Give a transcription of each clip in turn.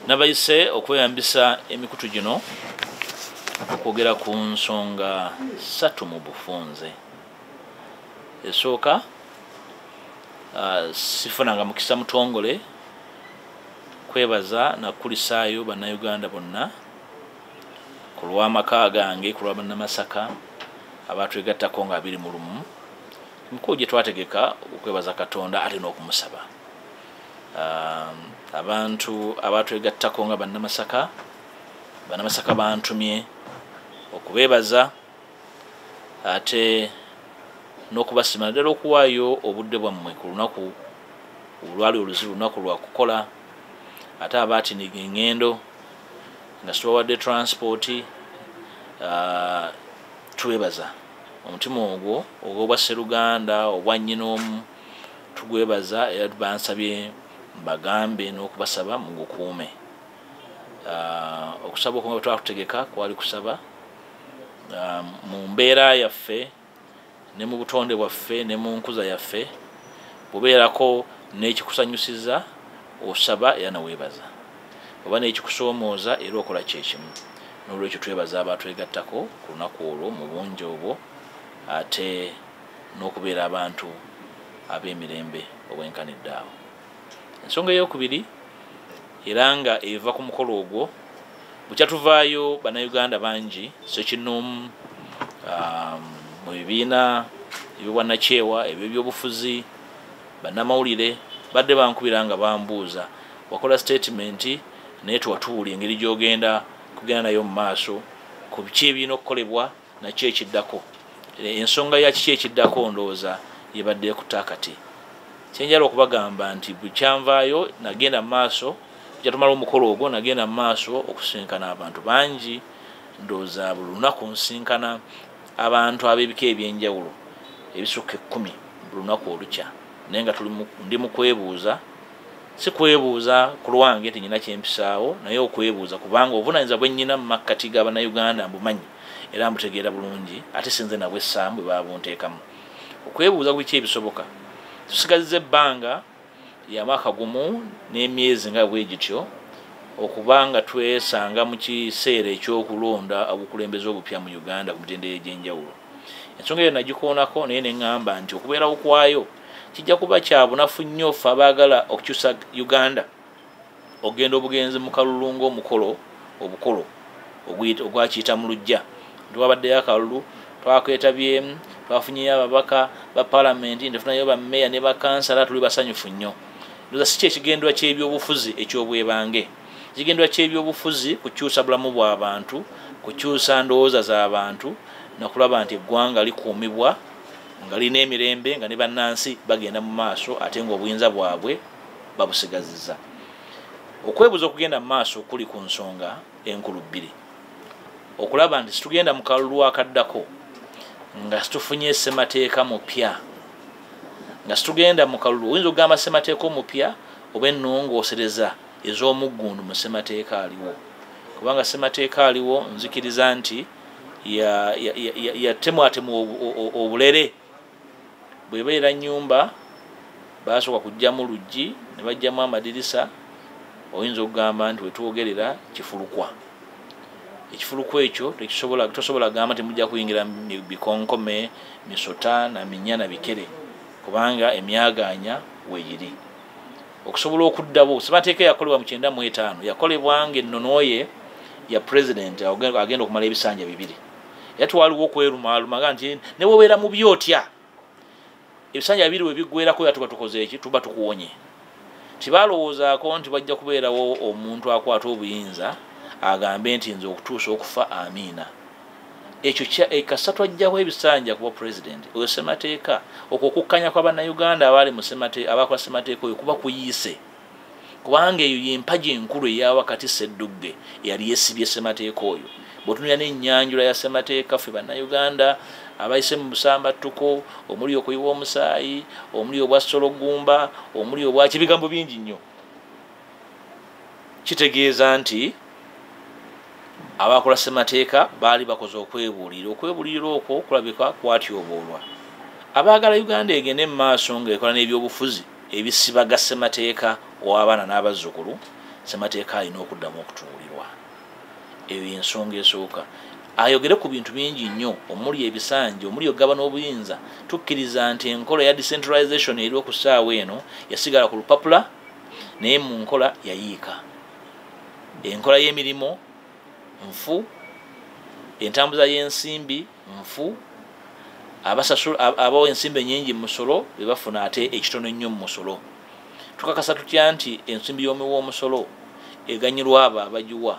Nabayise okweyambisa emikutu gino okwogera ku nsonga 3 mu bufunze. Esooka sifunanga mukisa mutongole kwebaza na kulisaayo bannayuganda bonna ku lw'amaka gange ku lwa bannamasaka abatwegattako nga 21 mukulu gye twategeka okwebaza Katonda ate n'okumusaba. Abantu abatwegattako nga bannamasaka bantumye okubeebaza ate n'okubasima ddala okuwaayo obudde bwammwe ku lunaku olwali oluzibu lunaku lwa kukola ate abaatiniga engendo nga situbawadde transport twebaza omutima ogwo ogw'obwa Sseruganda obwa nnyinoomu tugwebaza era bansabye bagambe n'okubasaba mugukuume. Okusaba okumwe twakutegeka kwali kusaba mu mbeera yaffe ne mu butonde bwaffe ne mu nkuza yaffe bubeerako n'ekikusanyusiza osaba era naweebaza oba n'ekikusoomooza era okola kyekimu. N'olwekyo twebaza abatwegattako ku lunaku olwo mu bungi obwo ate n'okubeera abantu ab'emirembe obwenkanidde awo. Ensonga ey'okubiri era nga eva ku mukolo ogwo bukya tuvaayo bannayuganda bangi Ssekinnoomu mu bibiina ebyobwannakyewa eby'ebyobufuzi bannamawulire badde bankubira nga bambuuza wakola statement naye tewatuwulya engeri gy'ogenda kugenda nayo mu maaso ku biki ebirina okukolebwa nakyo ekiddako. Ensonga ya kiki ekiddako ndowooza yebadde kutaakati kyenjala okubagamba nti bukyanvaayo nagenda mu maaso jatumala omukolo ogwo nagenda mu maaso okusinkana abantu bangi ndowooza buli lunaku nsinkana abantu ab'ebika ebyenjawulo ebisukka 10 buli lunaku olukya naye nga ndi mu kwebuuza si kwebuuza ku lwange nti nyina kyempisaawo naye okwebuuza kubanga obuvunaanyizibwa bwe nnyina mu makkati g'abannayuganda mbumanyi era mbutegeera bulungi ate sinze nabwe essaamu bwe babunteekamu okwebuuza ku biki ebisoboka. Tusigazizza ebbanga ya mwaka gumu n'emyezi nga bwe gityo okubanga twesanga mu kiseera ekyokulonda obukulembeze obupya mu Uganda ku mitendera egy'enjawulo. Ensonga eyo nagikoonako naye ne ŋŋamba nti okubeerawo kwayo kijja kuba kya bunafu nnyo ffe abaagala okukyusa Uganda ogenda obugenzi mu kalulu ng'omukolo obukolo ogwakiyita mu luggya. Twabaddeyo akalulu twakwetabye twafunyeyo ababaka ba palamenti ndefunayo bammeya ne bakansala tuli basanyufu nnyo. Ndoza si kyekigendwa ky'ebyobufuzi ekyobwebange kigendwa ky'ebyobufuzi kukyusa bulamu bw'abantu kukyusa ndowooza z'abantu nakulaba nti eggwanga likuumibwa nga lina emirembe nga ne bannansi bagenda mu maaso ate ng'obuyinza bwabwe babusigazizza. Okwebuuza okugenda mu maaso kuli ku nsonga enkulu bbiri. Okulaba nti situgenda mu kalulu akaddako nga situfunye ssemateeka mupya nga situgenda mu kalulu oyinza okugamba ssemateeka omupya oba ennongoosereza ez'omuggundu mu ssemateeka aliwo kubanga ssemateeka aliwo nzikiriza nti yatemwatemu obulere bwebeera nnyumba basooka kugyamu luggi ne bajjamu amadirisa oyinza okugamba nti wetwogerera kifulukwa. Ekifulukwa ekyo tosobola gamba nti mujja kuyingira bikonkome misota na minya na bikere kubanga emyaganya weegiri okusobola okuddabo. Ssemateeka yakolebwa mu 95 yakolebwa ng'ennonoye ya president agenda okumala ebisanja 2 era twaliwo okwerumaaluma nti ne bwobeera mu byotya ebisanja 2 we biggweerako era tuba tukoze eki tuba tukuwonye. Tibalowoozaako nti bajja kubeerawo omuntu akwata obuyinza agambe nti nze okutuusa okufa amiina. Ekyo kasa twajjaho ebisanja kuba president oyo ssemateeka okwo okukkanya kw'abannayuganda abaali mu ssemateeka abakola ssemateeka oyo kuba kuyiise kubanga eyo y'empagi enkulu eya wakati Sseddugge eyali yeesibye ssemateeka oyo. Bw'otunulira n'ennyanjula ya ssemateeka ffe bannayuganda abayise mu busambattuko omuli okuyiwa omusaayi omuli obwa Sologumba omuli obwa kibigambo bingi nnyo kitegeeza nti abakola ssemateeka baali bakoze okwebuulira okwo kulabika kwatyoboolwa. Abaagala Uganda egende mu maaso ng'ekola n'ebyobufuzi ebisibaga ssemateeka w'abaana n'abazzukulu ssemateeka alina okuddamu okutuulirwa. Eyo ensonga esooka. Ayogere ku bintu bingi nnyo omuli ebisanja omuli ogabana obuyinza. Tukkiriza nti enkola ya decentralization eriwo ku ssaawa eno yasigala ku lupapula naye mu nkola yayiika. Enkola y'emirimu nfu, entambuza y'ensimbi nfu, abawo ensimbi ennyingi mu musolo be bafuna ate ekitono ennyo mu musolo. Tukakasa tutya nti ensimbi y'omusolo eganyirwa abo abagiwa,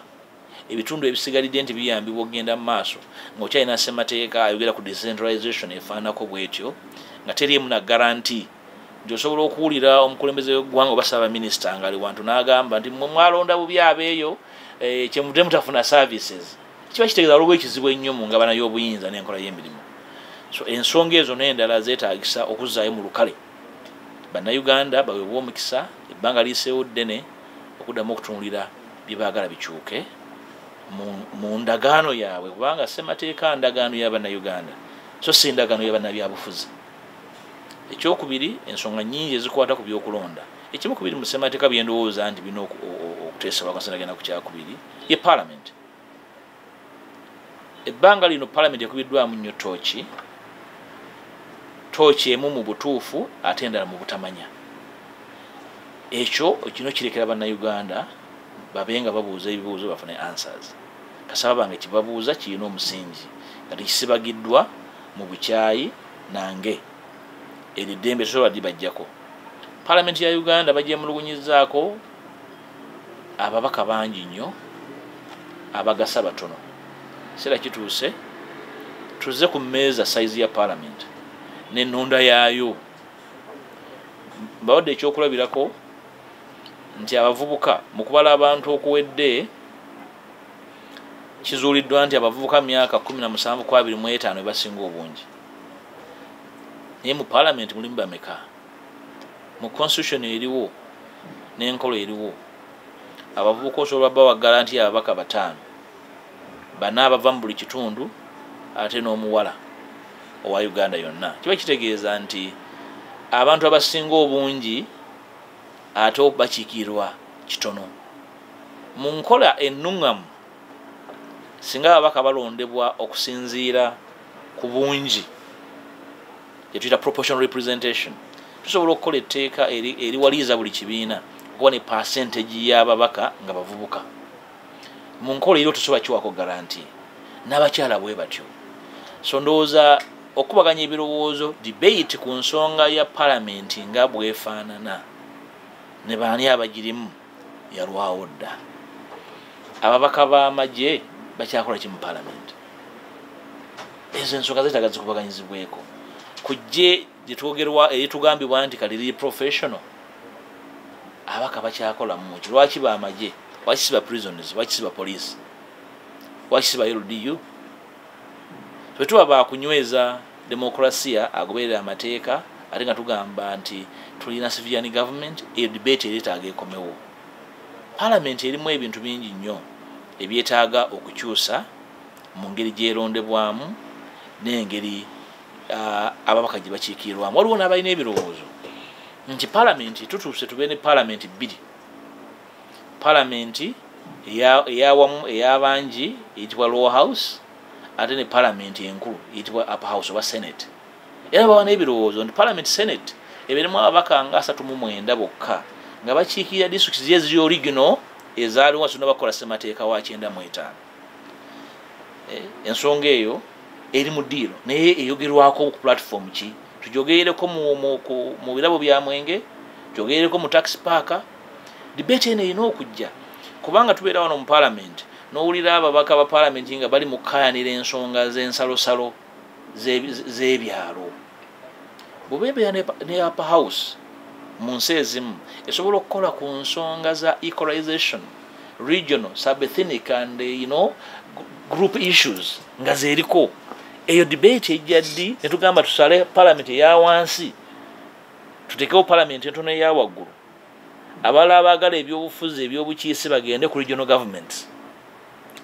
ebitundu ebisigalidde nti biyambibwa okugenda mu maaso ng'okyalina ssemateeka ayogera ku decentralization efaanako bw'etyo nga teriemu na garanti nti osobola okuwulira omukulembeze w'eggwanga oba Ssaabaminisita ng'ali wantu n'agamba nti mmwe mwalonda bubi abeeyo kyemuvudde mutafuna services. Kiba kitegeeza waliwo ekizibu ennyo mu ngabana y'obuyinza n'enkola y'emirimu. So ensonga ezo n'endala zeetaagisa okuzzaayo mu lukale. Bannayuganda baweebwa omukisa ebbanga liiseewo ddene okuddamu okutunuulira bye baagala bikyuke mu ndagaano yaabwe kubanga ssemateeka ndagaano y'Abannayuganda so si ndagaano y'abannabyabufuzi. Ekyokubiri ensonga nnyingi ezikwata ku by'okulonda. Ekimu ku biri mu ssemateeka bye ndowooza nti birina okuteesebwa kasana genda ku kyakubiri ye Parliament. Ebbanga lino Parliament ekubiddwamu nnyo tooki emu mu butuufu ate endala mu butamanya. Ekyo kino kirekera Bannayuganda babenga babuuza ebibuuzo bafune answers. Kasaba bange kibabuuza kirina omusingi nga tekisibagiddwa mu bukyayi nange eridembe tosobola dibajjako. Parliament ya Uganda bagyemulugunyizaako ababaka bangi nnyo abagasa batono. Sera kituuse tuze ku mmeeza size ya Parliament n'ennunda yaayo. Mbawadde ekyokulabirako nti abavubuka mu kubala abantu okuwedde kizuuliddwa nti abavubuka myaka 17 ku 25 basinga obungi. Naye mu Parliament mulimu bameka? Mu constitution eriwo n'enkola eriwo abavubuka osobola bawaggala nti ababaka 5 bana abava mu buli kitundu ate n'omuwala owa Uganda yonna. Kiba kitegeeza nti abantu abasinga obungi ate bakiikirwa kitono. Mu nkola ennuŋŋamu singa ababaka balondebwa okusinziira ku bungi gyetuyita proportional representation tusobola okukola etteeka eriwaliiza buli kibiina okuba ne percentage y'ababaka nga bavubuka. Mu nkola ero tusobola kiwako garanti n'abakyala bwe batyo. So ndowooza okubaganya ebirowoozo debate ku nsonga ya Parliament nga bwefaanana ne baani abagirimu yalwawo dda. Ababaka b'amagye bakyakola ki mu Parliament? Ezo ensonga zeetaaga zikubaganyizibweko. Kujje gyetwogerwa eritugambibwa nti kali liri professional abaka bakyakola mu ki. Lwaki b'amagye? Lwaki si ba prisoners? Lwaki si ba police? Lwaki si ba LDU? Bwe tuba bakunyweza demokrasia agoberera amateeka ate nga tugamba nti tulina civilian government, eyo debate ereetaaga ekomewo. Parliament erimu ebintu bingi nnyo ebyetaaga okukyusa mu ngeri gyerondebwamu n'engeri ababaka gye bakiikirwamu. Waliwo n'abalina ebirowoozo nti Parliament tutuuse tube ne Parliament 2. Parliament eyawamu ey'abangi eyitibwa Lower House ate ne Parliament enkulu eyitibwa Upper House oba Senate. Era bawa n'ebirowoozo nti Parliament Senate ebeeremu ababaka nga 39 bokka nga bakiikirira districts eziri original ezaaliwo wasuna bakola ssemateeka wa 95. Ensonga eyo eri mu ddiiro naye eyogerwako ku platform ki? Tujogerereko mu birabo bya Mwenge, tujogerereko mu tax park. Debate eno erina okujja kubanga tubeera wano mu Parliament n'owulira ababaka ba Parliament nga bali mu kkayanira ensonga z'ensalosalo z'ebyalo. Bwebeebeera ne Upper House mu nsi ezimu esobola okukola ku nsonga za equalization, regional, sub-ethnic and group issues nga zeeriko. Eyo debate ejja ddi ne tugamba tusale Parliament eya wansi tutekewo Parliament entono eya waggulu. Abalala abaagala ebyobufuzi ebyobukiise bagende ku regional governments.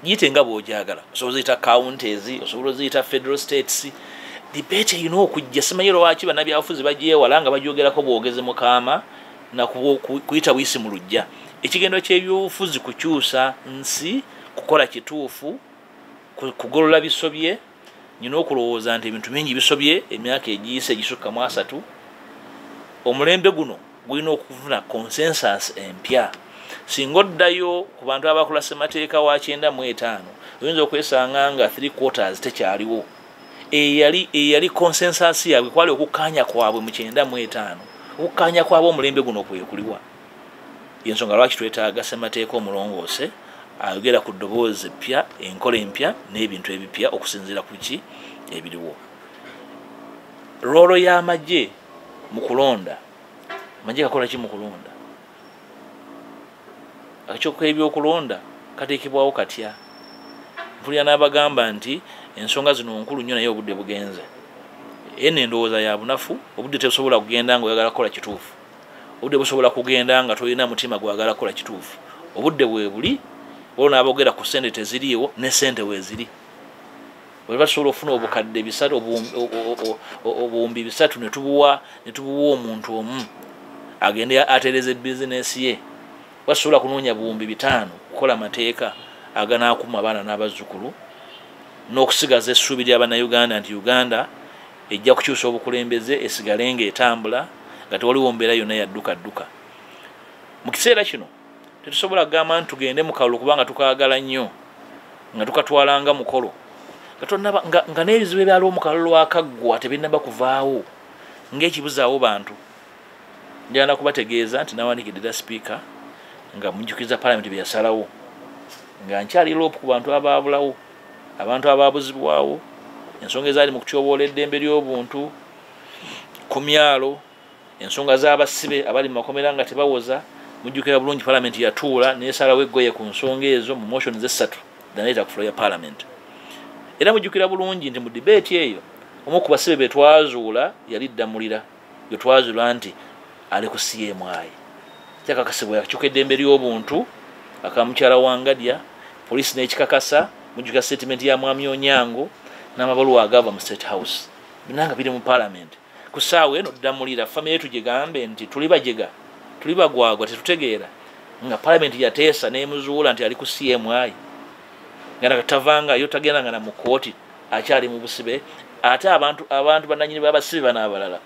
Giyite nga bw'ogyagala. Osobola ziyita counties, osobola ziyita federal states. debate you know kujja simanyi lwaki bannabyabufuzi bagyewala nga bagyogerako bwogezi mukama na kuyita buyisi mu lujja. Ekigendo ky'ebyobufuzi kukyusa nsi kukola kituufu kugolola bisobye nyina okulowooza nti ebintu bingi bisobye emyaka egiyise egisukka mu 3 omulembe guno gulina okufuna consensus empya singa oddayo ku bantu abakola ssemateeka wa 95 oyinza okwesanga nga 3/4 tekyaliwo eyali consensus yaabwe kwali okukkaanya kwabwe mu 95 okukkaanya kwabwe omulembe guno kwekuliwa yensonga lwaki twetaaga ssemateeka omulongoose ayogera ku ddoboozi eppya enkola empya n'ebintu ebipya okusinziira ku ki ebiriwo. Roolo y'amagye mu kulonda amagye gakola ki mu kulonda akakyoko ebyokulonda kateekebwawo katya mpulira n'abagamba nti ensonga zino nkulu nnyo naye obudde bugenze eno endowooza ya bunafu obudde tebusobola kugenda nga oyagala kukola kituufu obudde busobola kugenda nga tolina mutima gwagala kukola kituufu obudde bwe buli olwo n'abogera ku ssente teziriiwo ne ssente weeziri bwe basobola okufuna obukadde 3 obuwumbi 3 ne tubuwa omuntu omu agende atereze bizinesi ye basobola kunoonya buwumbi 5 kukola amateeka aganaakuma abaana n'abazzukulu n'okusigaza essuubi ly'abannayuganda nti Uganda ejja kukyusa obukulembeze esigale ng'etambula nga tewaliwo mbeera yonna yaddukadduka. Mu kiseera kino tetusobola kugamba nti tugende mu kalulu kubanga tukaagala nnyo nga tukatwalanga mukolo nga n'ebizibu ebyaliwo mu kalulu akaggwa tebinnaba kuvaawo ng'ekibuzaawo bantu. Njagala kubategeeza nti nawandiikidde dda sipiika nga mujjukiza paalamenti bye yasalawo nga nkyali loopu ku bantu abaabulawo abantu abaabuzibwawo ensonga ezaali mu kutyoboola eddembe ly'obuntu ku myalo ensonga z'abasibe abali mu makomera nga tebawoza mujjukira bulungi paalamenti yatuula n'esalawo eggoye ku nsonga ezo mu motions 3 danaita ku floor ya paalamenti. Era mujjukira bulungi nti mu debate eyo omu ku basibe be twazuula yali Ddamulira gwe twazuula nti ali ku CMI kyakakasibwa yakyuka eddembe ly'obuntu akamukyala Wangadya poliisi n'ekikakasa mujjukira statement ya Mwami Onyango n'amabaluwa agava mu State House binanga biri mu paalamenti ku ssaawa eno Ddamulira famire tugigambe nti tuli bajega tuli bagwagwa tetutegeera nga paalamenti yateesa n'emuzuula nti ali ku CMI nga nakatavanga yo tagenda nga na mu kooti akyali mu busibe ate abantu bannannyini b'abasibe bano abalala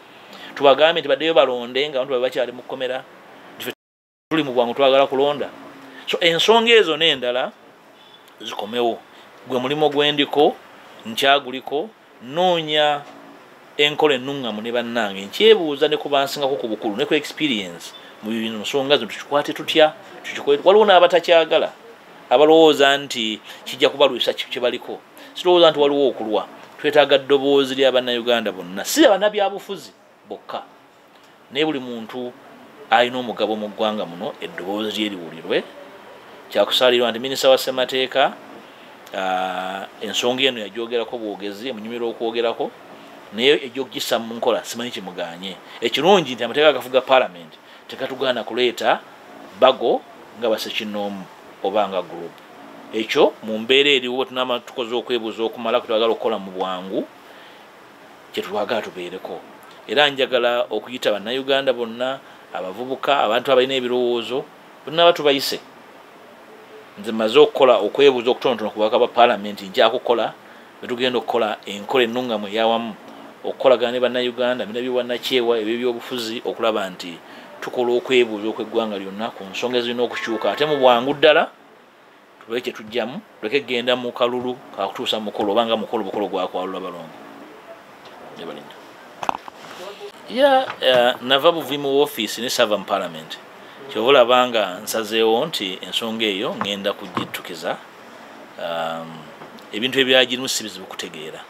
tubagambe nti baddeyo balonde nga abantu bakyali mu kkomera tuli mu bwangu twagala kulonda. So ensonga ezo n'endala zikomewo gwe mulimo gwendiko nkyaguliko noonya enkola ennungamu ne bannange nkyebuuza ne kubansingako ku bukulu ne ku experience mu nsonga zino tukikwate tutya waliwo n'abatakyagala abalowooza nti kijja kubalwisa kye baliko sirowooza nti waliwo okulwa twetaaga ddoboozi ly'abannayuganda bonna si abannabyabufuzi bokka naye buli muntu alina omugabo mu ggwanga muno eddoboozi lye liwulirwe. Kyakusaalirwa nti minisita wa ssemateeka ensonga eno yagyogerako bwogezi emunyumira okwogerako naye egyokugissa mu nkola simanyi kimuganye. Ekirungi nti amateeka agafuga paalamenti tekatugaana kuleeta bago nga basekinoomu oba nga group. Ekyo mu mbeera eriwo tunama tukoze okwebuuza okumala kwetwagala okukola mu bwangu kyetwagala tubeereko. Era njagala okuyita bannayuganda bonna abavubuka abantu abalina ebirowoozo bonna batubayise nze maze okukola okwebuuza okutonotono ku baka ba paalamenti nja kukola betugenda okukola enkola ennungamu eyawamu okukolagana ne bannayuganda bina by'obwannakyewa ebyo by'obufuzi okulaba nti tukola okwebuuza okw'eggwanga lyonna ku nsonga ezirina okukyuka ate mu bwangu ddala tuleke kye tujjamu tuleke genda mu kalulu kakutuusa mukolo obanga mukolo bukolo gwakwalula balongo nebalinda nava buvi mu ofiisi ne sava mu paalamenti kyova olabanga nsazeewo nti ensonga eyo ngenda kugittukiza. Ebintu ebyagirimu si bizibu kutegeera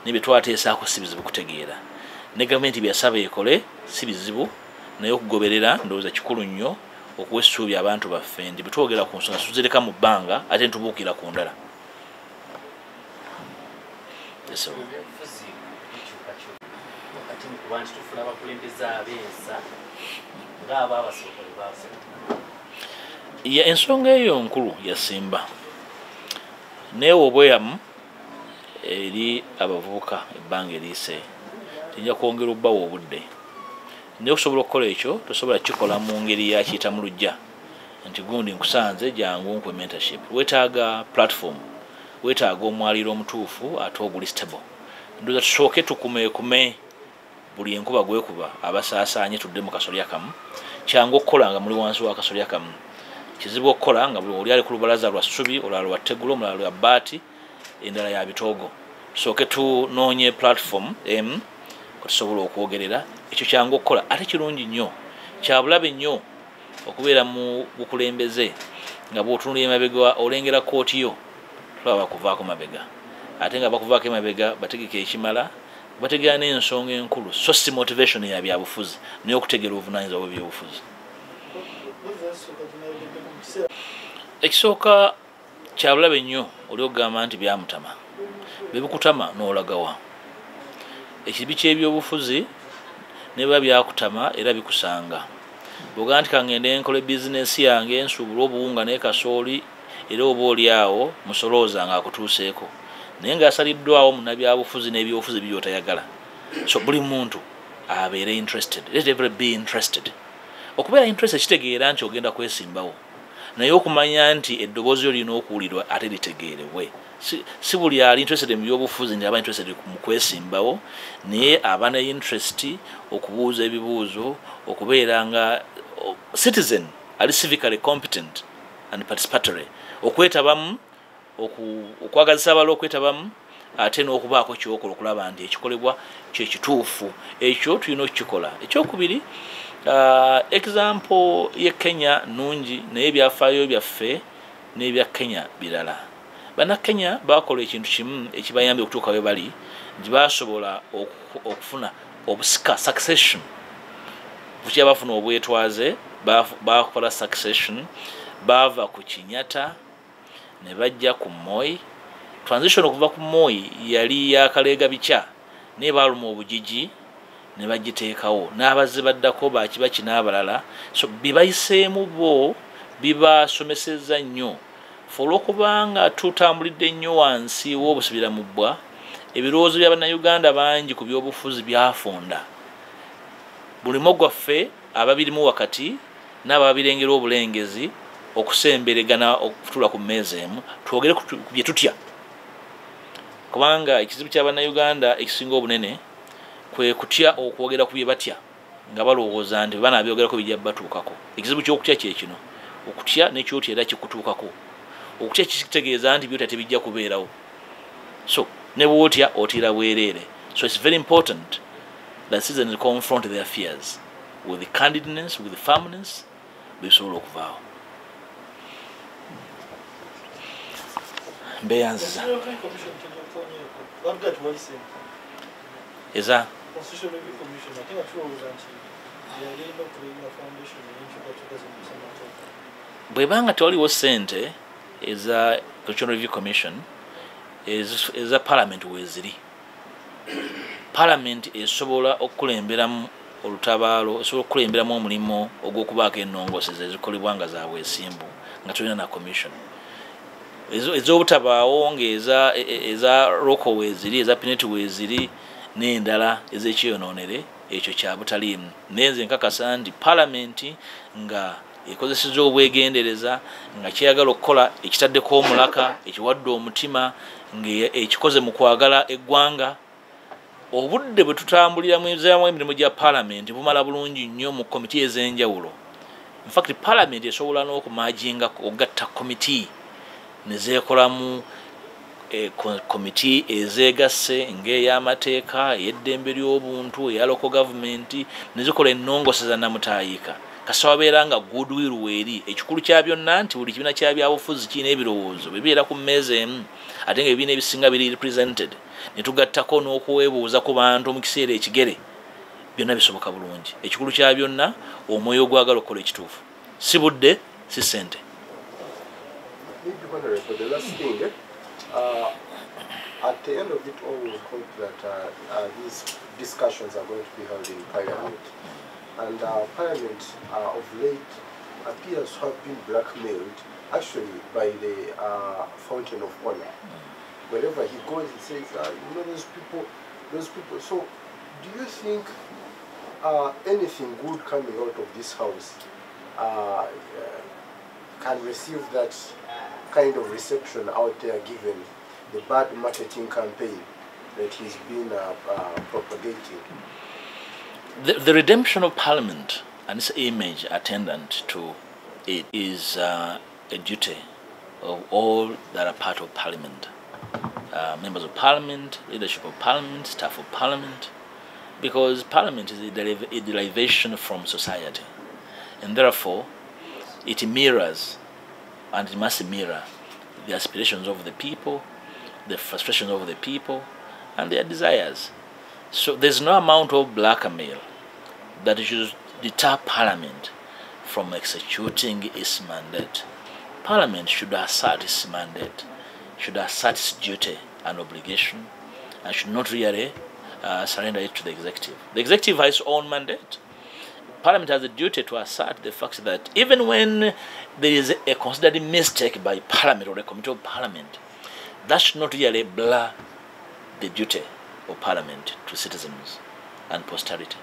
naye bye twateesaako si bizibu kutegeera ne gavumenti byasaba ekole si bizibu naye okugoberera ndowooza kikulu nnyo okuwa essuubi abantu baffe nti bwe twogera ku nsonga tuzireka mu bbanga ate ntubuukira ku ndala. Ensonga eyo nkulu yasimba naye obweyamu eri abavubuka ebbanga eriise tujja kwongera obbawo obudde naye okusobola okukola ekyo tosobola kikola mu ngeri yakiyita mu lujja nti gundi nkusanze jangu nkwe mentorship. Weetaaga platform, weetaaga omwaliro omutuufu ate oguli stable. Ndoza tusooke tukumeekume buli enkuba gwekuba abasaasaanye tudde mu kasolya kamu. Kyangu okukola nga muli wansi wa kasolya kamu, kizibu okukola nga buli oli ali ku lubalaza lwa ssubi, olala lwa ttegulo, omulala lwa bbaati, endala ya bitoogo. Tusooke tunoonye platform emu kwetusobola okwogerera. Ekyo kyangu okukola ate kirungi nnyo, kya bulabe nnyo okubeera mu bukulembeze nga bw'otunulira emabega olengera kooti yo tulaba bakuvaako mabega, ate nga bakuvaako emabega bategeka ekimala, bategera n'ensonga enkulu, so si motivation ya byabufuzi naye okutegeera obuvunaanyizibwa bw'ebyobufuzi. Ekisooka kya bulabe nnyo oli okugamba nti byamutama, bebikutama n'olagawa. Ekibi ky'ebyobufuzi ne biba byakutama era bikusanga. Bw'ogamba nti kangende nkole bizinesi yange nsuubula obuwunga ne kasooli era oba oli awo musolooza ng'akutuuseeko, naye ng'asaliddwawo munnabyabufuzi n'ebyobufuzi by'otayagala. So buli muntu abeere interested. Let everybody be interested. Okubeera interested kitegeera nti ogenda kwesimbawo, naye okumanya nti eddoboozi lyo lirina okuwulirwa ate litegeerebwe. Si buli ali interested mu byobufuzi nti aba interested mu kwesimbawo, naye aba ne interest okubuuza ebibuuzo, okubeera nga citizen ali civically competent and participatory, okwetabamu, okwagazisa abalala okwetabamu, ate n'okubaako kyokola okulaba nti ekikolebwa kyekituufu. Ekyo tulina okukikola. Ekyokubiri, example ye Kenya nungi naye ebyafaayo byaffe n'ebya Kenya birala. Bannakenya bakola ekintu kimu ekibayambye okutuuka we bali, nti basobola okufuna obusika succession. Bukya bafuna obwetwaze, bakola succession, baava ku Kinyatta ne bajja ku Moi. Transition okuva ku Moi yali yakaleega bikya, naye baaluma obugigi ne bagiteekawo, n'abazze baddako bakibaki n'abalala. So bibayiseemu bo bibasomesezza nnyo. Olw'okubanga tutambulidde nnyo wansi w'obusibira mu bbwa, ebirowoozo bya bannayuganda bangi ku byobufuzi byafonda. Buli gwaffe ababirimu wakati n'ababirengera obulengezi okusemberegana okutula ku mmeeza emu twogere ku bye tutya, kubanga ekizibu kya bannayuganda ekisinga obunene kwe kutya okwogera ku bye batya nga balowooza nti banabyogerako bijja batuukako. Ekizibu ky'okutya kye kino, okutya n'ekyotya era kikutuukako. Okutya kitegeeza nti byotya tebijja kubeerawo, so ne bwotya otiira bwereere. So it's very important that citizens confront their fears with the candidness, with the firmness, bisobola okuvaawo. Mbeyanziza eza bwebanga tewaliwo ssente eza Constitutional Review Commission eza Parliament weeziri. Parliament esobola okukulemberamu olutabaalo, esobola okukulemberamu omulimu ogw'okubaako ennongoseza ezikolebwa nga za bwesimbu nga tulina na commission. Ez'obutabaawo ng'eza Roko weeziri, eza Pineti weeziri n'endala ez'ekyonoonere, ekyo kya butaliimu. Naye nze nkakasa nti Parliament nga ekozesezza obwegendereza, nga kyeyagala okukola ekitaddeko omulaka, ekiwadde omutima, ng'ekikoze mu kwagala eggwanga. Obudde bwe tutambuliramu emirimu gya Parliament bumala bulungi nnyo mu komiti ez'enjawulo. In fact, Parliament esobola n'okumajinga okugatta komiti ne zeekolamu komiti ezeegasse ng'ey'amateeka, ey'eddembe ly'obuntu, eya local government, ne zikola ennongoseza namutayiika. Kasita wabeera nga goodwill weeri, ekikulu kya byonna nti buli kibiina kya byabufuzi kirina ebirowoozo bibeera ku mmeeza emu, ate nga ebibiina ebisinga biri represented, ne tugattako n'okwebuuza ku bantu mu kiseera ekigere, byonna bisoboka bulungi. Ekikulu kya byonna omwoyo ogwagala okukola ekituufu, si budde si ssente. At the end of it all, we hope that these discussions are going to be held in Parliament. And Parliament of late appears to have been blackmailed actually by the Fountain of Honor. wherever he goes, he says, you know, those people. So, do you think anything good coming out of this house can receive that kind of reception out there, given the bad marketing campaign that he's been propagating? The redemption of Parliament and its image attendant to it is a duty of all that are part of Parliament. Members of Parliament, leadership of Parliament, staff of Parliament, because Parliament is a derivation from society, and therefore it mirrors, and it must mirror, the aspirations of the people, the frustrations of the people, and their desires. So there's no amount of blackmail that should deter Parliament from executing its mandate. Parliament should assert its mandate, should assert its duty and obligation, and should not really surrender it to the executive. The executive has its own mandate. Parliament has a duty to assert the fact that even when there is a considered mistake by Parliament or the Committee of Parliament, that should not really blur the duty of Parliament to citizens and posterity.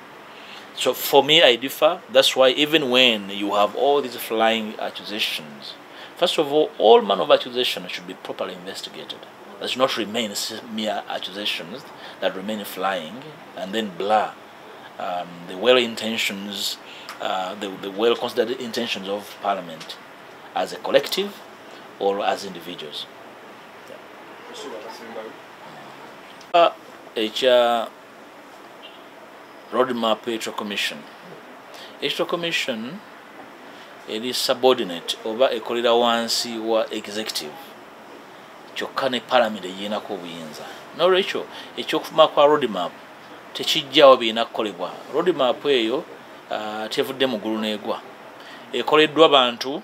So for me, I differ. That's why even when you have all these flying accusations, first of all manner of accusations should be properly investigated. There should not remain mere accusations that remain flying and then blur the well-intentions, the well-considered intentions of Parliament as a collective or as individuals. Roadmap Electoral Commission. Electoral Commission is subordinate over a corridor wansi wa executive. Kyokka ne Parliament eyinako obuyinza. N'olwekyo ekyokufuma kwa roadmap tekijjawo birina kukolebwa. Roadmap eyo tevudde mu ggulu n'egwa. Ekoleddwa bantu,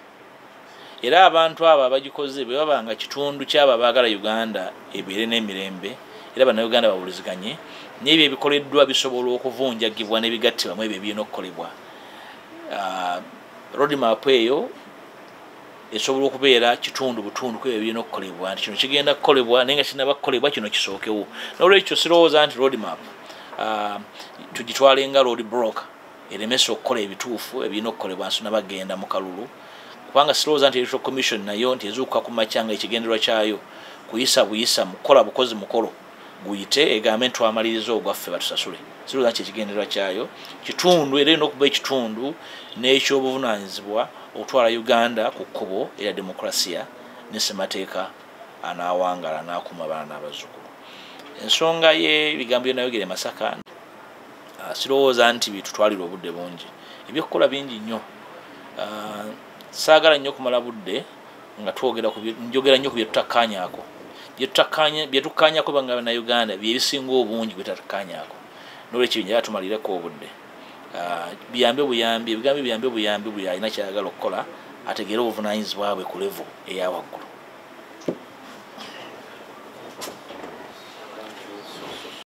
era abantu abo abagikoze bwe babanga kitundu ky'abo abaagala Uganda ebeere n'emirembe, era bannayuganda bawuliziganye, n'ebyo ebikoleddwa bisobola okuvunjagibwa n'ebigattibwamu ebyo ebirina okukolebwa. Roadmap eyo esobola okubeera kitundu butundu ku ebyo ebirina okukolebwa, nti kino kigenda kukolebwa naye nga kinaba kukolebwa kino kisookewo. N'olwekyo sirowooza nti roadmap tugitwale nga road block eremesa okukola ebituufu ebirina okukolebwa nsona bagenda mu kalulu, kubanga sirowooza nti Electoral Commission nayo nti ezuukuka ku makya nga ekigendererwa kyayo kuyisa buyisa mukola bukozi mukolo guyite egambe ntwamaliriza ogwaffe batusasule. Sirowooza nti ekigendererwa kyayo kitundu, era erina okuba ekitundu n'ekyobuvunaanyizibwa okutwala Uganda ku kkubo erya demokrasiya ne ssemateeka anaawangala anaakuma abaana n'abazzukulu. Ensonga y'ebigambo bye nayogera e Masaka, sirowooza nti bitutwalira obudde bungi. Ebyokukola bingi nnyo. Saagala nnyo kumala budde nga njogera nnyo ku bye tutakkaanyaako. Bye tukkaanyaako banga Bannayuganda bye bisinga obungi bye tutakkaanyaako. N'olwekyo njagala tumalireko obudde. Biyambe buyambi, ebigambo biyambe buyambi buli alina kyayagala okukola ategeere obuvunaanyizibwa bwe ku level eya waggulu.